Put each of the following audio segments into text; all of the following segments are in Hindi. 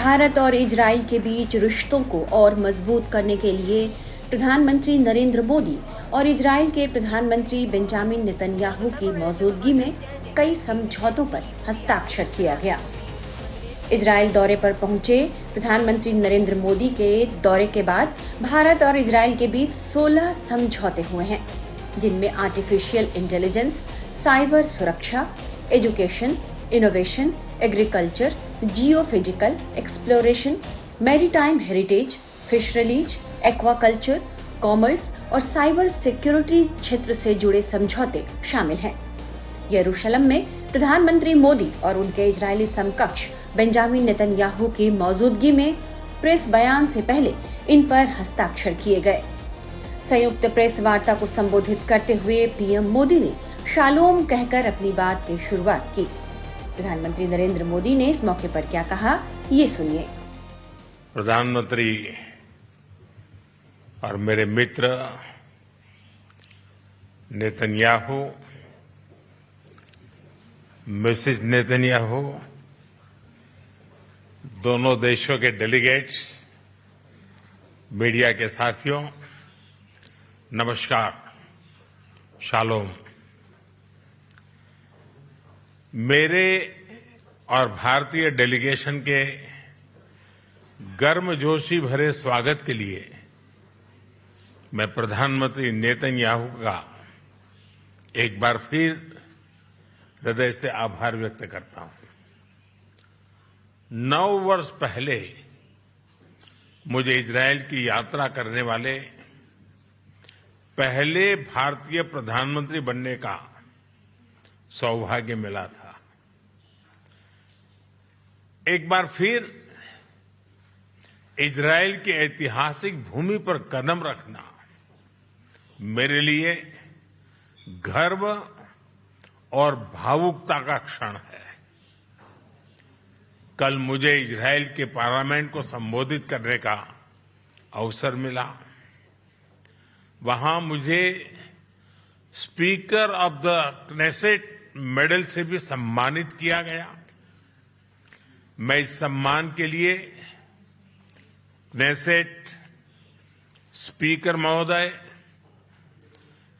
भारत और इजराइल के बीच रिश्तों को और मजबूत करने के लिए प्रधानमंत्री नरेंद्र मोदी और इजराइल के प्रधानमंत्री बेंजामिन नेतन्याहू की मौजूदगी में कई समझौतों पर हस्ताक्षर किया गया। इजराइल दौरे पर पहुंचे प्रधानमंत्री नरेंद्र मोदी के दौरे के बाद भारत और इजराइल के बीच 16 समझौते हुए हैं, जिनमें आर्टिफिशियल इंटेलिजेंस, साइबर सुरक्षा, education, innovation, agriculture, geophysical exploration, maritime heritage, fisheries, aquaculture, commerce और साइबर सिक्योरिटी क्षेत्र से जुड़े समझौते शामिल हैं। यरूशलेम में प्रधानमंत्री मोदी और उनके इजरायली समकक्ष बेंजामिन नेतन्याहू की मौजूदगी में प्रेस बयान से पहले इन पर हस्ताक्षर किए गए। संयुक्त प्रेस वार्ता को संबोधित करते हुए पीएम मोदी ने शालोम कहकर अपनी बात की शुरुआत की। प्रधानमंत्री नरेंद्र मोदी ने इस मौके पर क्या कहा, ये सुनिए। प्रधानमंत्री और मेरे मित्र नेतन्याहू, मिसेस नेतन्याहू, दोनों देशों के डेलीगेट्स, मीडिया के साथियों, नमस्कार, शालोम। मेरे और भारतीय डेलीगेशन के गर्मजोशी भरे स्वागत के लिए मैं प्रधानमंत्री नेतन्याहू का एक बार फिर हृदय से आभार व्यक्त करता हूं। 9 वर्ष पहले मुझे इजरायल की यात्रा करने वाले पहले भारतीय प्रधानमंत्री बनने का सौभाग्य मिला था। एक बार फिर इजरायल की ऐतिहासिक भूमि पर कदम रखना मेरे लिए गर्व और भावुकता का क्षण है। कल मुझे इजरायल के पार्लियामेंट को संबोधित करने का अवसर मिला। वहां मुझे speaker of the Knesset medal से भी सम्मानित किया गया। मैं इस सम्मान के लिए क्नेसेट स्पीकर महोदय,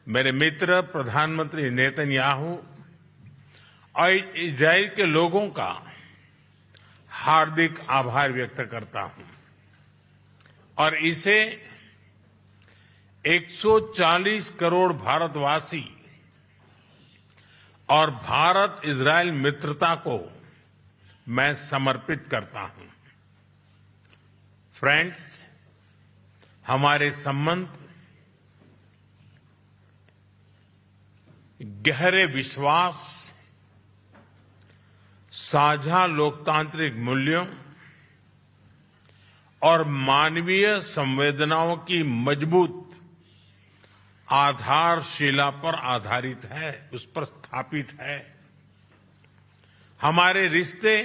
मेरे मित्र प्रधानमंत्री नेतन्याहू और इजरायल के लोगों का हार्दिक आभार व्यक्त करता हूं और इसे 140 करोड़ भारतवासी और भारत इजरायल मित्रता को मैं समर्पित करता हूं। फ्रेंड्स, हमारे संबंध गहरे विश्वास, साझा लोकतांत्रिक मूल्यों और मानवीय संवेदनाओं की मजबूत आधारशिला पर आधारित है, उस पर स्थापित है। हमारे रिश्ते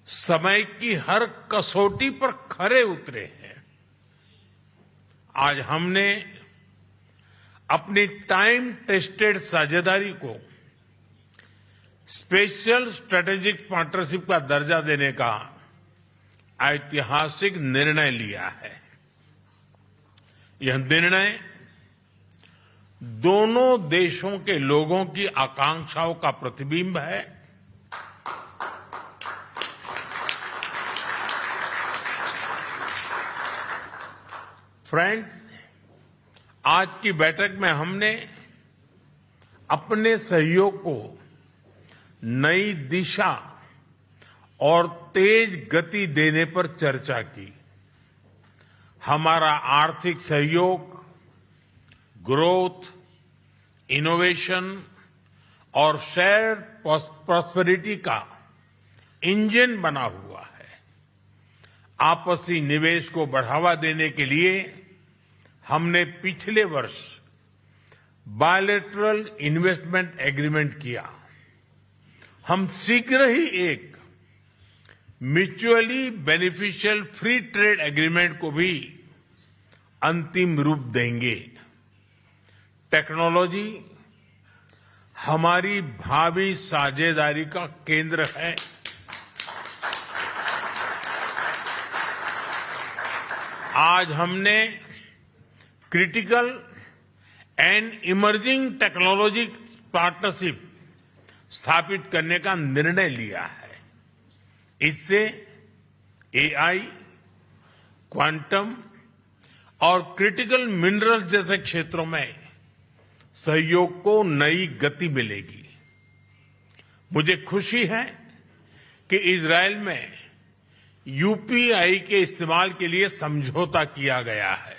समय की हर कसौटी पर खरे उतरे हैं। आज हमने अपनी टाइम टेस्टेड साझेदारी को स्पेशल स्ट्रेटेजिक पार्टनरशिप का दर्जा देने का ऐतिहासिक निर्णय लिया है। यह निर्णय दोनों देशों के लोगों की आकांक्षाओं का प्रतिबिंब है। फ्रेंड्स, आज की बैठक में हमने अपने सहयोग को नई दिशा और तेज गति देने पर चर्चा की। हमारा आर्थिक सहयोग ग्रोथ, इनोवेशन और शेयर प्रॉस्पेरिटी का इंजन बना हुआ है। आपसी निवेश को बढ़ावा देने के लिए हमने पिछले वर्ष बायलैटरल इन्वेस्टमेंट एग्रीमेंट किया। हम शीघ्र ही एक mutually beneficial free trade agreement को भी अंतिम रूप देंगे। टेक्नोलॉजी हमारी भावी साझेदारी का केंद्र है। आज हमने critical and emerging technology partnership स्थापित करने का निर्णय लिया है। इससे एआई, क्वांटम और क्रिटिकल मिनरल्स जैसे क्षेत्रों में सहयोग को नई गति मिलेगी। मुझे खुशी है कि इजरायल में यूपीआई के इस्तेमाल के लिए समझौता किया गया है।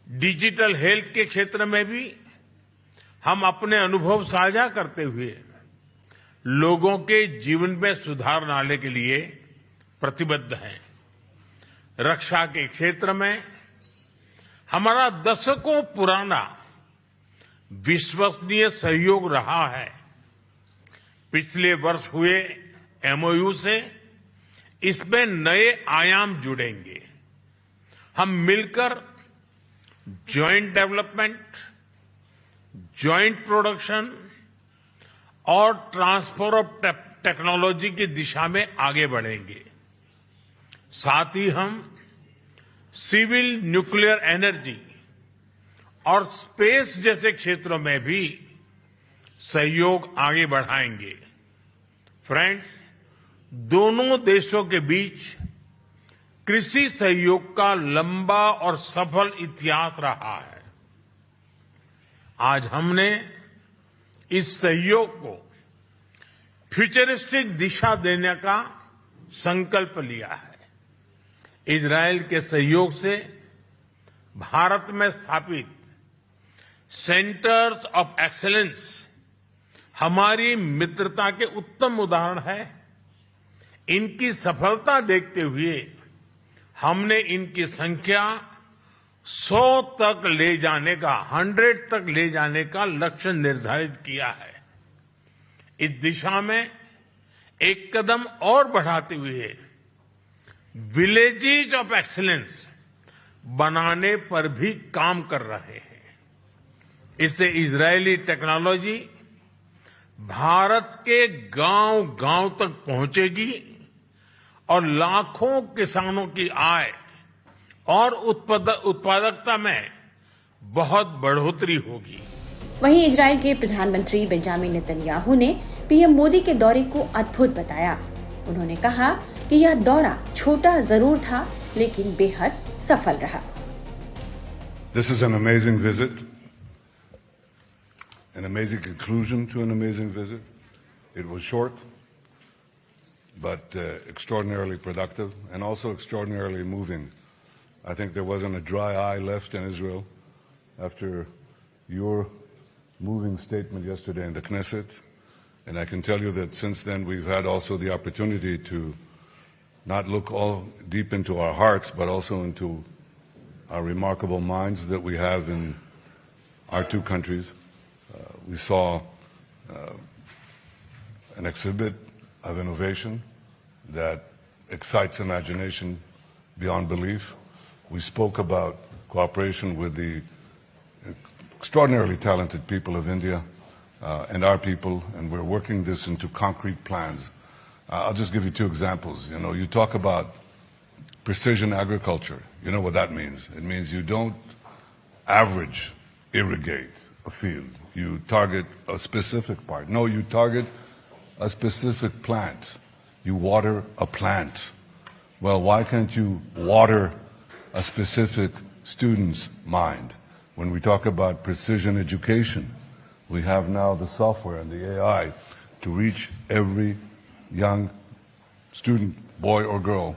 डिजिटल हेल्थ के क्षेत्र में भी हम अपने अनुभव साझा करते हुए लोगों के जीवन में सुधार लाने के लिए प्रतिबद्ध हैं। रक्षा के क्षेत्र में हमारा दशकों पुराना विश्वसनीय सहयोग रहा है। पिछले वर्ष हुए एमओयू से इसमें नए आयाम जुड़ेंगे। हम मिलकर जॉइंट डेवलपमेंट, जॉइंट प्रोडक्शन और ट्रांसफर ऑफ टेक्नोलॉजी की दिशा में आगे बढ़ेंगे। साथ ही हम सिविल न्यूक्लियर एनर्जी और स्पेस जैसे क्षेत्रों में भी सहयोग आगे बढ़ाएंगे। फ्रेंड्स, दोनों देशों के बीच कृषि सहयोग का लंबा और सफल इतिहास रहा है। आज हमने इस सहयोग को फ्यूचरिस्टिक दिशा देने का संकल्प लिया है। इजरायल के सहयोग से भारत में स्थापित सेंटर्स ऑफ एक्सीलेंस हमारी मित्रता के उत्तम उदाहरण है। इनकी सफलता देखते हुए हमने इनकी संख्या 100 तक ले जाने का 100 तक ले जाने का लक्ष्य निर्धारित किया है। इस दिशा में एक कदम और बढ़ाते हुए विलेजेस ऑफ एक्सीलेंस बनाने पर भी काम कर रहे हैं। इससे इजरायली टेक्नोलॉजी भारत के गांव-गांव तक पहुंचेगी और लाखों किसानों की आय और उत्पादकता में बहुत बढ़ोतरी होगी। वहीं इजरायल के प्रधानमंत्री बेंजामिन नेतन्याहू ने पीएम मोदी के दौरे को अद्भुत बताया। उन्होंने कहा कि यह दौरा छोटा जरूर था, लेकिन बेहद सफल रहा। This is an amazing visit, an amazing conclusion to an amazing visit. It was short, but extraordinarily productive and also extraordinarily moving. I think there wasn't a dry eye left in Israel after your moving statement yesterday in the Knesset. And I can tell you that since then we've had also the opportunity to not look all deep into our hearts, but also into our remarkable minds that we have in our two countries. We saw an exhibit of innovation that excites imagination beyond belief. We spoke about cooperation with the extraordinarily talented people of India and our people, and we're working this into concrete plans. I'll just give you two examples. You talk about precision agriculture. You know what that means. It means you don't average irrigate a field. You target a specific part. No, you target a specific plant. You water a plant. Well, why can't you water a specific student's mind? When we talk about precision education, we have now the software and the AI to reach every young student, boy or girl,